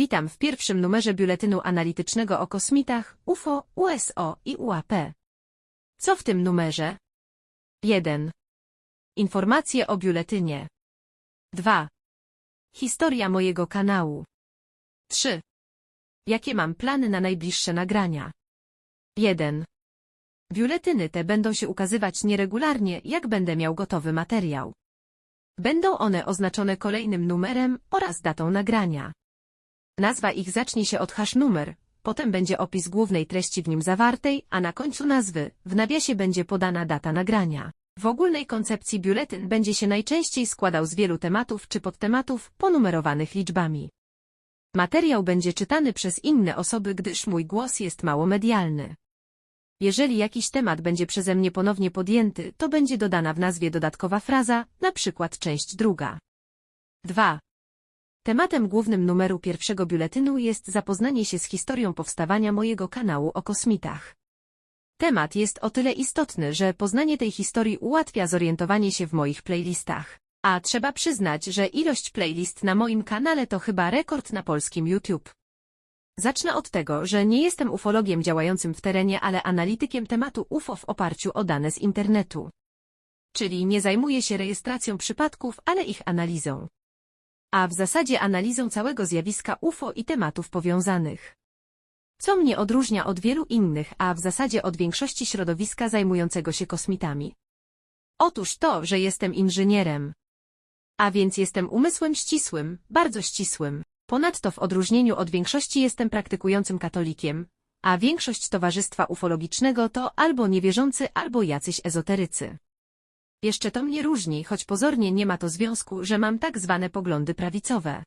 Witam w pierwszym numerze biuletynu analitycznego o kosmitach, UFO, USO i UAP. Co w tym numerze? 1. Informacje o biuletynie. 2. Historia mojego kanału. 3. Jakie mam plany na najbliższe nagrania? 1. Biuletyny te będą się ukazywać nieregularnie, jak będę miał gotowy materiał. Będą one oznaczone kolejnym numerem oraz datą nagrania. Nazwa ich zacznie się od #numer, potem będzie opis głównej treści w nim zawartej, a na końcu nazwy, w nawiasie będzie podana data nagrania. W ogólnej koncepcji biuletyn będzie się najczęściej składał z wielu tematów czy podtematów ponumerowanych liczbami. Materiał będzie czytany przez inne osoby, gdyż mój głos jest mało medialny. Jeżeli jakiś temat będzie przeze mnie ponownie podjęty, to będzie dodana w nazwie dodatkowa fraza, na przykład część druga. 2. Tematem głównym numeru pierwszego biuletynu jest zapoznanie się z historią powstawania mojego kanału o kosmitach. Temat jest o tyle istotny, że poznanie tej historii ułatwia zorientowanie się w moich playlistach. A trzeba przyznać, że ilość playlist na moim kanale to chyba rekord na polskim YouTube. Zacznę od tego, że nie jestem ufologiem działającym w terenie, ale analitykiem tematu UFO w oparciu o dane z internetu. Czyli nie zajmuję się rejestracją przypadków, ale ich analizą. A w zasadzie analizą całego zjawiska UFO i tematów powiązanych. Co mnie odróżnia od wielu innych, a w zasadzie od większości środowiska zajmującego się kosmitami? Otóż to, że jestem inżynierem. A więc jestem umysłem ścisłym, bardzo ścisłym. Ponadto w odróżnieniu od większości jestem praktykującym katolikiem, a większość towarzystwa ufologicznego to albo niewierzący, albo jacyś ezoterycy. Jeszcze to mnie różni, choć pozornie nie ma to związku, że mam tak zwane poglądy prawicowe.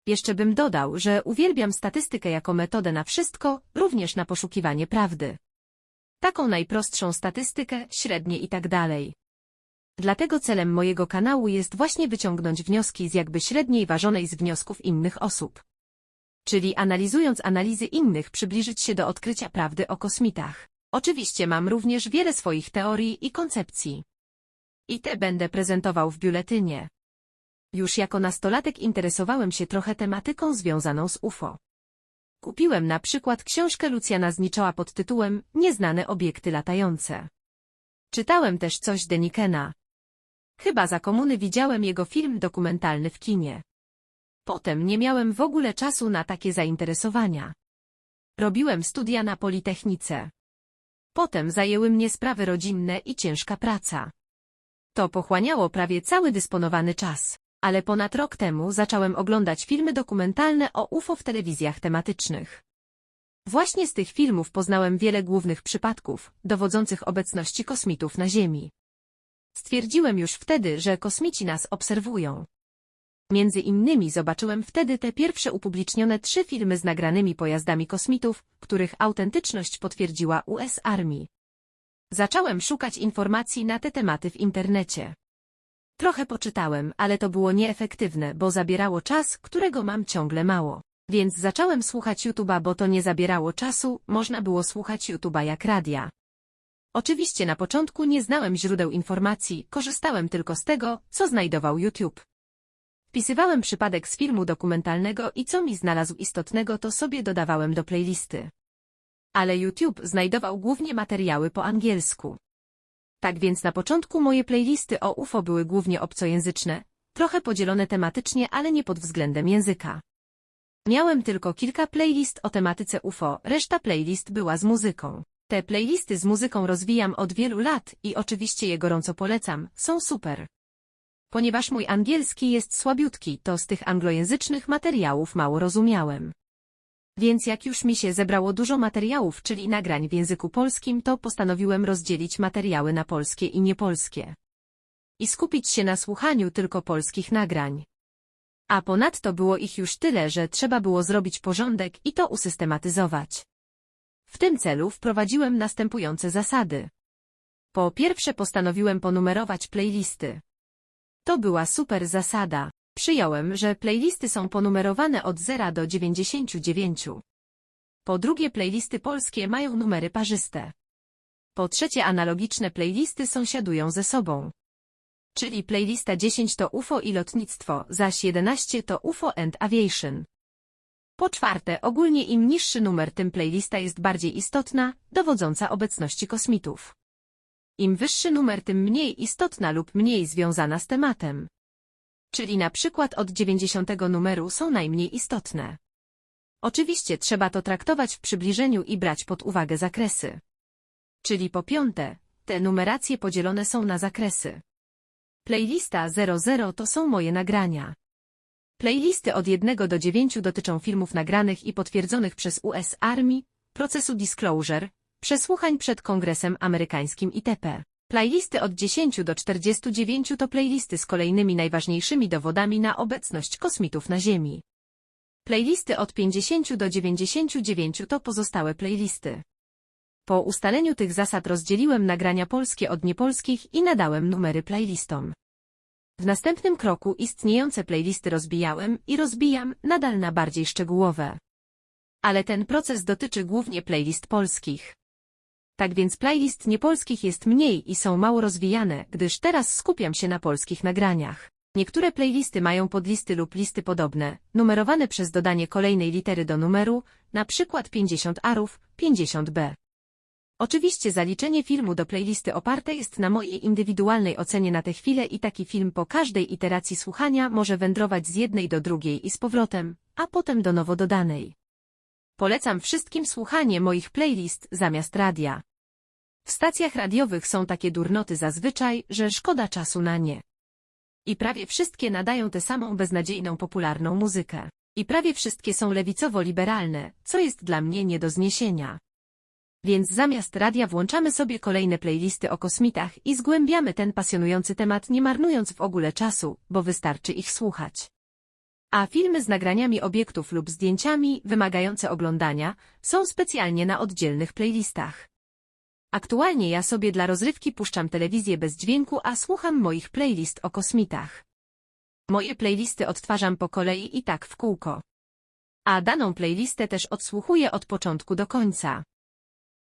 Jeszcze bym dodał, że uwielbiam statystykę jako metodę na wszystko, również na poszukiwanie prawdy. Taką najprostszą statystykę, średnie i tak dalej. Dlatego celem mojego kanału jest właśnie wyciągnąć wnioski z jakby średniej ważonej z wniosków innych osób. Czyli analizując analizy innych przybliżyć się do odkrycia prawdy o kosmitach. Oczywiście mam również wiele swoich teorii i koncepcji. I te będę prezentował w biuletynie. Już jako nastolatek interesowałem się trochę tematyką związaną z UFO. Kupiłem na przykład książkę Lucjana Zniczoła pod tytułem Nieznane obiekty latające. Czytałem też coś Denikena. Chyba za komuny widziałem jego film dokumentalny w kinie. Potem nie miałem w ogóle czasu na takie zainteresowania. Robiłem studia na Politechnice. Potem zajęły mnie sprawy rodzinne i ciężka praca. To pochłaniało prawie cały dysponowany czas, ale ponad rok temu zacząłem oglądać filmy dokumentalne o UFO w telewizjach tematycznych. Właśnie z tych filmów poznałem wiele głównych przypadków, dowodzących obecności kosmitów na Ziemi. Stwierdziłem już wtedy, że kosmici nas obserwują. Między innymi zobaczyłem wtedy te pierwsze upublicznione 3 filmy z nagranymi pojazdami kosmitów, których autentyczność potwierdziła US Army. Zacząłem szukać informacji na te tematy w internecie. Trochę poczytałem, ale to było nieefektywne, bo zabierało czas, którego mam ciągle mało. Więc zacząłem słuchać YouTube'a, bo to nie zabierało czasu, można było słuchać YouTube'a jak radia. Oczywiście na początku nie znałem źródeł informacji, korzystałem tylko z tego, co znajdował YouTube. Wpisywałem przypadek z filmu dokumentalnego i co mi znalazł istotnego, to sobie dodawałem do playlisty. Ale YouTube znajdował głównie materiały po angielsku. Tak więc na początku moje playlisty o UFO były głównie obcojęzyczne, trochę podzielone tematycznie, ale nie pod względem języka. Miałem tylko kilka playlist o tematyce UFO, reszta playlist była z muzyką. Te playlisty z muzyką rozwijam od wielu lat i oczywiście je gorąco polecam, są super. Ponieważ mój angielski jest słabiutki, to z tych anglojęzycznych materiałów mało rozumiałem. Więc jak już mi się zebrało dużo materiałów, czyli nagrań w języku polskim, to postanowiłem rozdzielić materiały na polskie i niepolskie. I skupić się na słuchaniu tylko polskich nagrań. A ponadto było ich już tyle, że trzeba było zrobić porządek i to usystematyzować. W tym celu wprowadziłem następujące zasady. Po pierwsze postanowiłem ponumerować playlisty. To była super zasada. Przyjąłem, że playlisty są ponumerowane od 0 do 99. Po drugie playlisty polskie mają numery parzyste. Po trzecie analogiczne playlisty sąsiadują ze sobą. Czyli playlista 10 to UFO i lotnictwo, zaś 11 to UFO and Aviation. Po czwarte, ogólnie im niższy numer, tym playlista jest bardziej istotna, dowodząca obecności kosmitów. Im wyższy numer, tym mniej istotna lub mniej związana z tematem. Czyli na przykład od 90 numeru są najmniej istotne. Oczywiście trzeba to traktować w przybliżeniu i brać pod uwagę zakresy. Czyli po piąte, te numeracje podzielone są na zakresy. Playlista 00 to są moje nagrania. Playlisty od 1 do 9 dotyczą filmów nagranych i potwierdzonych przez US Army, procesu Disclosure, przesłuchań przed Kongresem Amerykańskim itp. Playlisty od 10 do 49 to playlisty z kolejnymi najważniejszymi dowodami na obecność kosmitów na Ziemi. Playlisty od 50 do 99 to pozostałe playlisty. Po ustaleniu tych zasad rozdzieliłem nagrania polskie od niepolskich i nadałem numery playlistom. W następnym kroku istniejące playlisty rozbijałem i rozbijam nadal na bardziej szczegółowe. Ale ten proces dotyczy głównie playlist polskich. Tak więc playlist niepolskich jest mniej i są mało rozwijane, gdyż teraz skupiam się na polskich nagraniach. Niektóre playlisty mają podlisty lub listy podobne, numerowane przez dodanie kolejnej litery do numeru, na przykład 50A-ów, 50B. Oczywiście zaliczenie filmu do playlisty oparte jest na mojej indywidualnej ocenie na tę chwilę i taki film po każdej iteracji słuchania może wędrować z jednej do drugiej i z powrotem, a potem do nowo dodanej. Polecam wszystkim słuchanie moich playlist zamiast radia. W stacjach radiowych są takie durnoty zazwyczaj, że szkoda czasu na nie. I prawie wszystkie nadają tę samą beznadziejną popularną muzykę. I prawie wszystkie są lewicowo-liberalne, co jest dla mnie nie do zniesienia. Więc zamiast radia włączamy sobie kolejne playlisty o kosmitach i zgłębiamy ten pasjonujący temat, nie marnując w ogóle czasu, bo wystarczy ich słuchać. A filmy z nagraniami obiektów lub zdjęciami wymagające oglądania są specjalnie na oddzielnych playlistach. Aktualnie ja sobie dla rozrywki puszczam telewizję bez dźwięku, a słucham moich playlist o kosmitach. Moje playlisty odtwarzam po kolei i tak w kółko. A daną playlistę też odsłuchuję od początku do końca.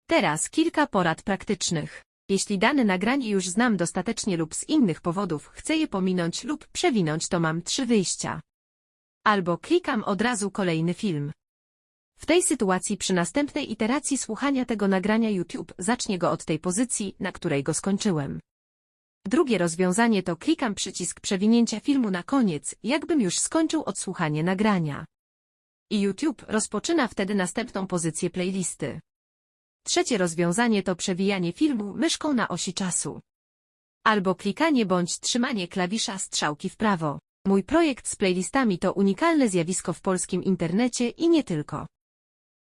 Teraz kilka porad praktycznych. Jeśli dane nagranie już znam dostatecznie lub z innych powodów chcę je pominąć lub przewinąć, to mam 3 wyjścia. Albo klikam od razu kolejny film. W tej sytuacji przy następnej iteracji słuchania tego nagrania YouTube zacznie go od tej pozycji, na której go skończyłem. Drugie rozwiązanie to klikam przycisk przewinięcia filmu na koniec, jakbym już skończył odsłuchanie nagrania. I YouTube rozpoczyna wtedy następną pozycję playlisty. Trzecie rozwiązanie to przewijanie filmu myszką na osi czasu. Albo klikanie bądź trzymanie klawisza strzałki w prawo. Mój projekt z playlistami to unikalne zjawisko w polskim internecie i nie tylko.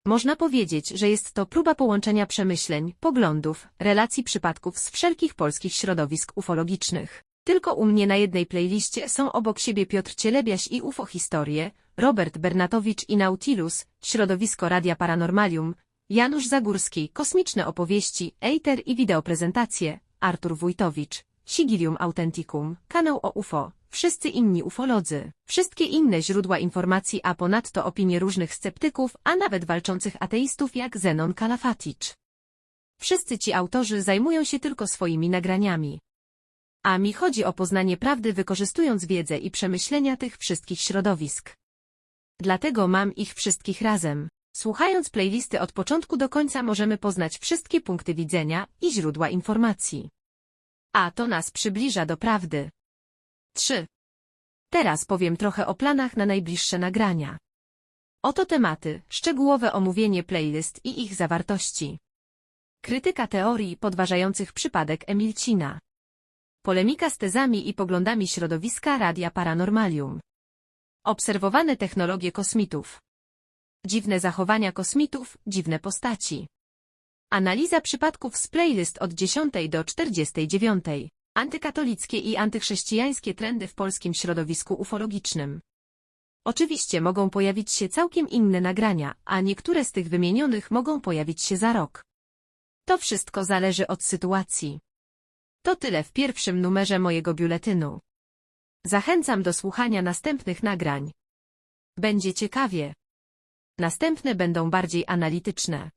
Można powiedzieć, że jest to próba połączenia przemyśleń, poglądów, relacji, przypadków z wszelkich polskich środowisk ufologicznych. Tylko u mnie na jednej playliście są obok siebie Piotr Cielebiaś i UFO Historie, Robert Bernatowicz i Nautilus, środowisko Radia Paranormalium, Janusz Zagórski, kosmiczne opowieści, Ejter i wideoprezentacje, Artur Wójtowicz, Sigilium Authenticum, kanał o UFO, wszyscy inni ufolodzy, wszystkie inne źródła informacji, a ponadto opinie różnych sceptyków, a nawet walczących ateistów jak Zenon Kalafatycz. Wszyscy ci autorzy zajmują się tylko swoimi nagraniami. A mi chodzi o poznanie prawdy, wykorzystując wiedzę i przemyślenia tych wszystkich środowisk. Dlatego mam ich wszystkich razem. Słuchając playlisty od początku do końca możemy poznać wszystkie punkty widzenia i źródła informacji. A to nas przybliża do prawdy. 3. Teraz powiem trochę o planach na najbliższe nagrania. Oto tematy, szczegółowe omówienie playlist i ich zawartości. Krytyka teorii podważających przypadek Emilcina. Polemika z tezami i poglądami środowiska Radia Paranormalium. Obserwowane technologie kosmitów. Dziwne zachowania kosmitów, dziwne postaci. Analiza przypadków z playlist od 10 do 49. Antykatolickie i antychrześcijańskie trendy w polskim środowisku ufologicznym. Oczywiście mogą pojawić się całkiem inne nagrania, a niektóre z tych wymienionych mogą pojawić się za rok. To wszystko zależy od sytuacji. To tyle w pierwszym numerze mojego biuletynu. Zachęcam do słuchania następnych nagrań. Będzie ciekawie. Następne będą bardziej analityczne.